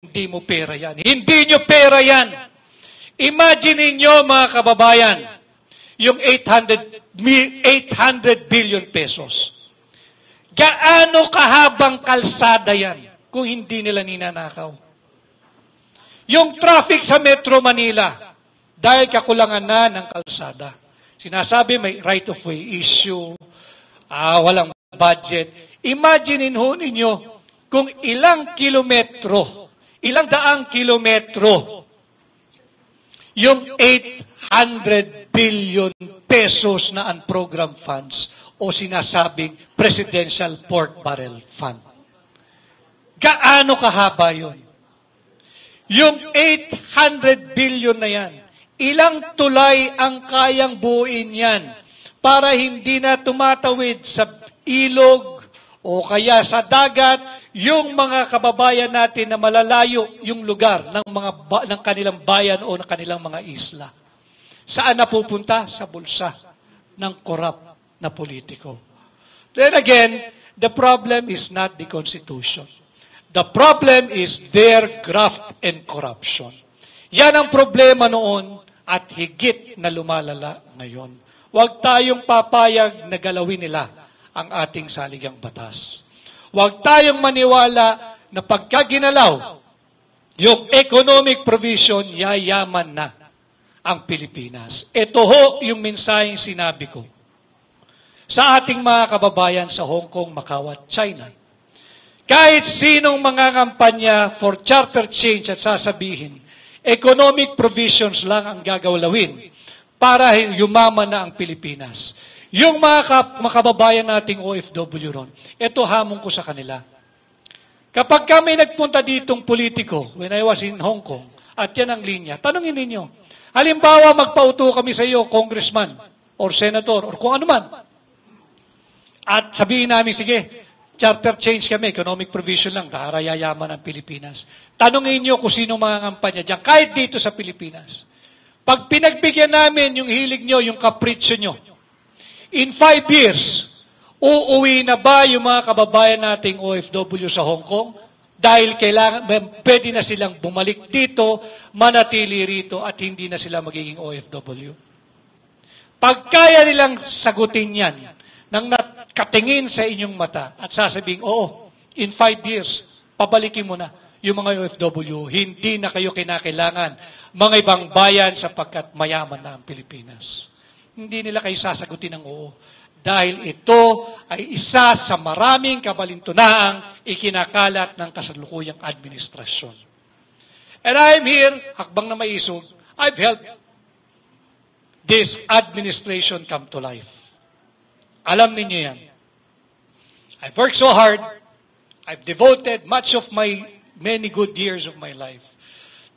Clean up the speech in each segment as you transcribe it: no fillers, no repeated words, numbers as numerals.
hindi mo pera yan. Hindi nyo pera yan. Imagine niyo mga kababayan, yung 800 billion pesos. Gaano kahabang kalsada yan kung hindi nila ninanakaw? Yung traffic sa Metro Manila, dahil kakulangan na ng kalsada. Sinasabi may right-of-way issue, walang budget. Imaginein ho ninyo kung ilang daang kilometro, yung 800 billion pesos na unprogrammed funds o sinasabing Presidential Pork Barrel Fund. Gaano kahaba yun? Yung 800 billion na yan, ilang tulay ang kayang buuin yan para hindi na tumatawid sa ilog o kaya sa dagat yung mga kababayan natin na malalayo yung lugar ng kanilang bayan o ng kanilang mga isla. Saan napupunta? Sa bulsa ng korap na politiko. Then again, the problem is not the Constitution. The problem is their graft and corruption. Yan ang problema noon at higit na lumalala ngayon. Huwag tayong papayag na galawin nila ang ating saligang batas. Huwag tayong maniwala na pagka ginalaw yung economic provision, yayaman na ang Pilipinas. Ito ho yung mensaheng sinabi ko sa ating mga kababayan sa Hong Kong, Macau at China. Kahit sinong mga kampanya for charter change at sasabihin, economic provisions lang ang gagawin para yumaman na ang Pilipinas. Yung mga kababayan nating OFW ron, ito hamon ko sa kanila. Kapag kami nagpunta ditong politiko, when I was in Hong Kong, at yan ang linya, tanungin ninyo, halimbawa magpauto kami sa iyo, congressman, or senator, or kung ano man, at sabihin namin, sige, charter change kami, economic provision lang, para yayaman ang Pilipinas. Tanungin nyo kung sino mga kampanya dyan, kahit dito sa Pilipinas. Pag pinagbigyan namin yung hilig nyo, yung kapritsyo nyo, in 5 years, uuwi na ba yung mga kababayan nating OFW sa Hong Kong? Dahil pwede na silang bumalik dito, manatili rito, at hindi na sila magiging OFW. Pag kaya nilang sagutin yan, nang nakatingin sa inyong mata, at sasabing, oo, in 5 years, pabalikin mo na yung mga OFW, hindi na kayo kinakailangan mga ibang bayan sapagkat mayaman na ang Pilipinas. Hindi nila kayo sasagutin ng oo. Dahil ito ay isa sa maraming kabalintunaang ikinakalat ng kasalukuyang administrasyon. And I'm here, hakbang na maisog, I've helped this administration come to life. Alam ninyo yan. I've worked so hard, I've devoted much of my many good years of my life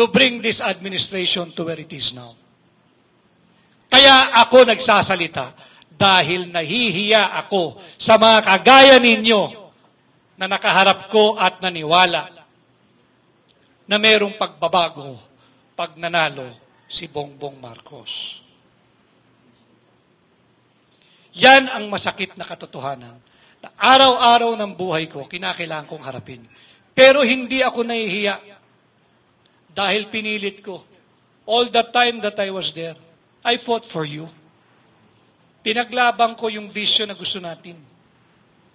to bring this administration to where it is now. Kaya ako nagsasalita dahil nahihiya ako sa mga kagaya ninyo na nakaharap ko at naniwala na mayroong pagbabago pag nanalo si Bongbong Marcos. Yan ang masakit na katotohanan na araw-araw ng buhay ko kinakailangan kong harapin. Pero hindi ako nahihiya dahil pinilit ko. All the time that I was there, I fought for you. Pinaglaban ko yung vision na gusto natin.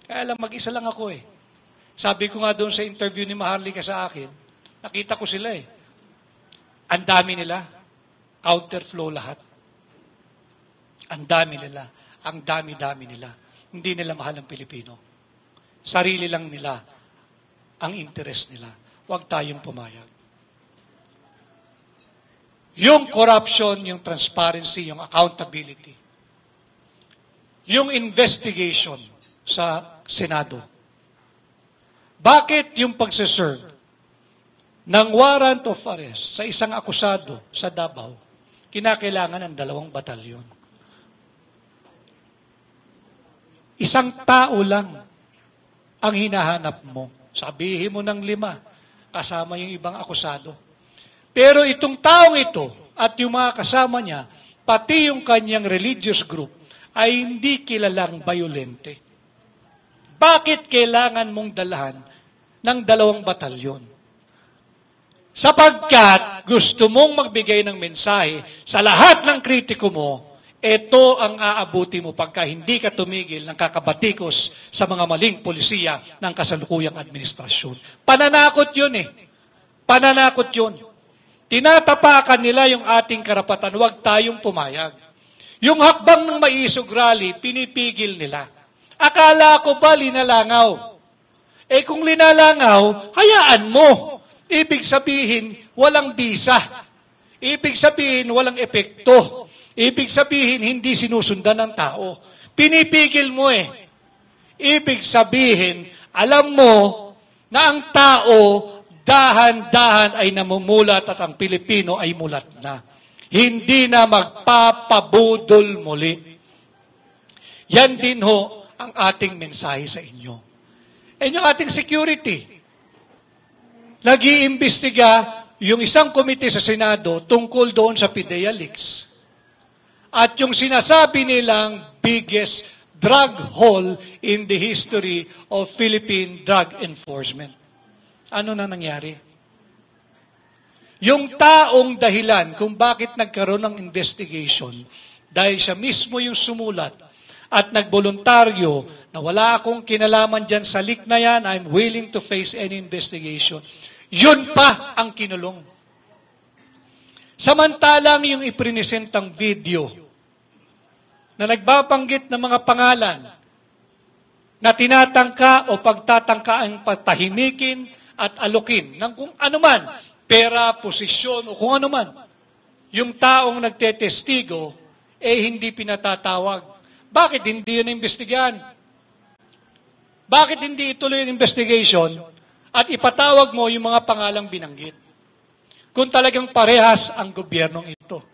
Kaya lang, mag-isa lang ako eh. Sabi ko nga doon sa interview ni Maharlika sa akin, nakita ko sila eh. Ang dami nila, counterflow lahat. Ang dami nila, ang dami-dami nila. Hindi nila mahal ang Pilipino. Sarili lang nila ang interest nila. Huwag tayong pumayag. Yung corruption, yung transparency, yung accountability, yung investigation sa Senado. Bakit yung pagsiserve ng warrant of arrest sa isang akusado sa Davao, kinakailangan ng 2 batalyon? Isang tao lang ang hinahanap mo. Sabihin mo ng 5, kasama yung ibang akusado. Pero itong taong ito at yung mga kasama niya, pati yung kanyang religious group, ay hindi kilalang bayolente. Bakit kailangan mong dalahan ng 2 batalyon? Sapagkat gusto mong magbigay ng mensahe sa lahat ng kritiko mo, ito ang aabuti mo pagka hindi ka tumigil ng kakabatikos sa mga maling polisiya ng kasalukuyang administrasyon. Pananakot yun eh. Pananakot yun. Tinatapakan nila yung ating karapatan, huwag tayong pumayag. Yung hakbang ng maisog rally, pinipigil nila. Akala ko ba linalangaw? Eh kung linalangaw, hayaan mo. Ibig sabihin, walang bisa. Ibig sabihin, walang epekto. Ibig sabihin, hindi sinusundan ng tao. Pinipigil mo eh. Ibig sabihin, alam mo na ang tao dahan-dahan ay namumulat at ang Pilipino ay mulat na. Hindi na magpapabudol muli. Yan din ho ang ating mensahe sa inyo. And yung ating security, nag-iimbestiga yung isang komite sa Senado tungkol doon sa PIDEA leaks. At yung sinasabi nilang biggest drug haul in the history of Philippine drug enforcement. Ano na nangyari? Yung taong dahilan kung bakit nagkaroon ng investigation, dahil siya mismo yung sumulat at nagboluntaryo na wala akong kinalaman dyan sa leak na yan, I'm willing to face any investigation. Yun pa ang kinulong. Samantalang yung iprinesentang video na nagbabanggit ng mga pangalan na tinatangka o pagtatangka ang patahimikin at alukin ng kung anuman, pera, posisyon o kung anuman, yung taong nagtetestigo, hindi pinatatawag. Bakit hindi yun imbestigahan? Bakit hindi ituloy yung investigation at ipatawag mo yung mga pangalang binanggit? Kung talagang parehas ang gobyernong ito.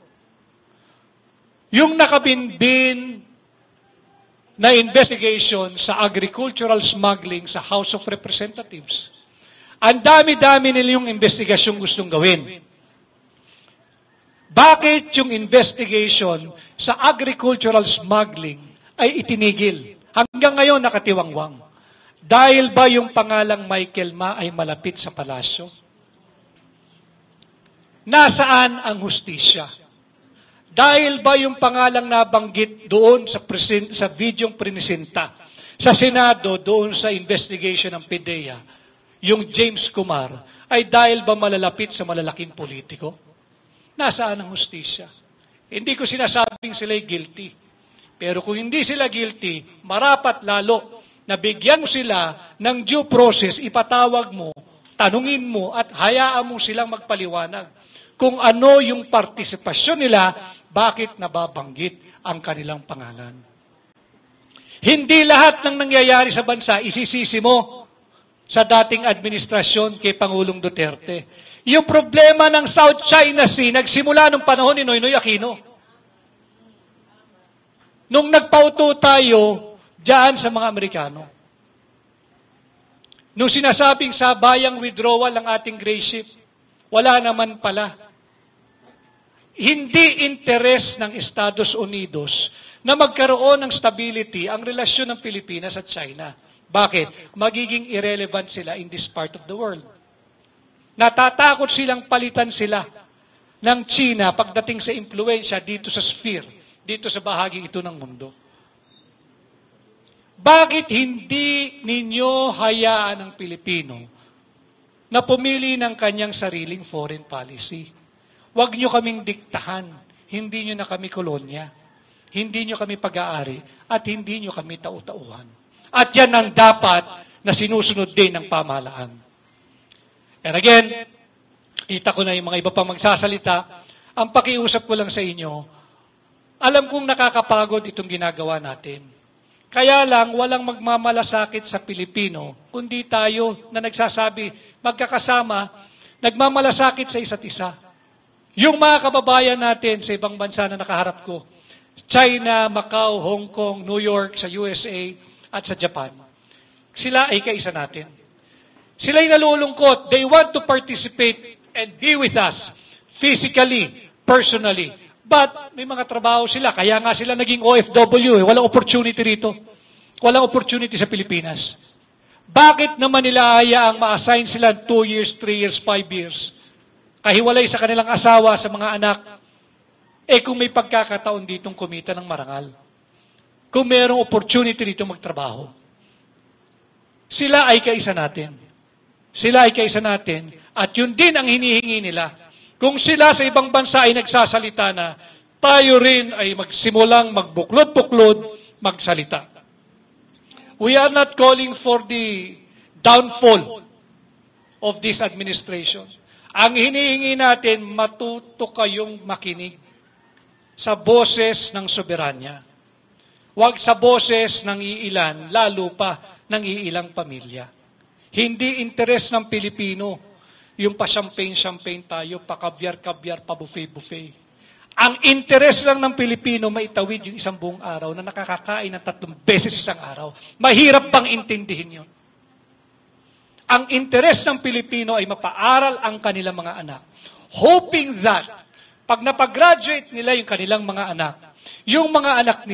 Yung nakabinbin na investigation sa agricultural smuggling sa House of Representatives. Ang dami-dami nila yung investigasyon gustong gawin. Bakit yung investigation sa agricultural smuggling ay itinigil? Hanggang ngayon nakatiwangwang. Dahil ba yung pangalang Michael Ma ay malapit sa palasyo? Nasaan ang hustisya? Dahil ba yung pangalang nabanggit doon sa videong prinisenta sa Senado, doon sa investigation ng PIDEA, yung James Kumar, ay dahil ba malalapit sa malalaking politiko? Nasaan ang hustisya? Hindi ko sinasabing sila'y guilty. Pero kung hindi sila guilty, marapat lalo na bigyan mo sila ng due process, ipatawag mo, tanungin mo, at hayaan mo silang magpaliwanag kung ano yung partisipasyon nila, bakit nababanggit ang kanilang pangalan. Hindi lahat ng nangyayari sa bansa isisisi mo sa dating administrasyon kay Pangulong Duterte. Yung problema ng South China Sea nagsimula nung panahon ni Noynoy Aquino. Nung nagpauto tayo diyan sa mga Amerikano. Nung sinasabing sabayang withdrawal ng ating gray ship, wala naman pala. Hindi interes ng Estados Unidos na magkaroon ng stability ang relasyon ng Pilipinas at China. Bakit? Magiging irrelevant sila in this part of the world. Natatakot silang palitan sila ng China pagdating sa impluensya dito sa sphere, dito sa bahagi ito ng mundo. Bakit hindi ninyo hayaan ang Pilipino na pumili ng kanyang sariling foreign policy? Huwag nyo kaming diktahan, hindi nyo na kami kolonya, hindi nyo kami pag-aari, at hindi nyo kami tau-tauhan. At yan ang dapat na sinusunod din ng pamahalaan. And again, kita ko na yung mga iba pang magsasalita, ang pakiusap ko lang sa inyo, alam kong nakakapagod itong ginagawa natin. Kaya lang, walang magmamalasakit sa Pilipino, kundi tayo na nagsasabi, magkakasama, nagmamalasakit sa isa't isa. Yung mga kababayan natin sa ibang bansa na nakaharap ko, China, Macau, Hong Kong, New York, sa USA, at sa Japan, sila ay kaisa natin. Sila'y nalulungkot. They want to participate and be with us physically, personally. But may mga trabaho sila. Kaya nga sila naging OFW. Walang opportunity rito. Walang opportunity sa Pilipinas. Bakit naman nila hayaang ma-assign sila 2 years, 3 years, 5 years? kahiwalay sa kanilang asawa, sa mga anak, kung may pagkakataon ditong kumita ng marangal, kung mayroong opportunity dito magtrabaho, sila ay kaisa natin. Sila ay kaisa natin. At yun din ang hinihingi nila. Kung sila sa ibang bansa ay nagsasalita na, tayo rin ay magsimulang magbuklod-buklod, magsalita. We are not calling for the downfall of this administration. Ang hinihingi natin, matuto kayong makinig sa boses ng soberanya. Huwag sa boses ng iilan, lalo pa ng iilang pamilya. Hindi interes ng Pilipino yung pa-champagne-champagne tayo, pa-kabyar-kabyar, pa-buffet-buffet. Ang interes lang ng Pilipino, maitawid yung isang buong araw na nakakakain ng 3 beses isang araw. Mahirap bang intindihin yun? Ang interes ng Pilipino ay mapaaral ang kanilang mga anak, hoping that pag napag-graduate nila yung kanilang mga anak, yung mga anak nila,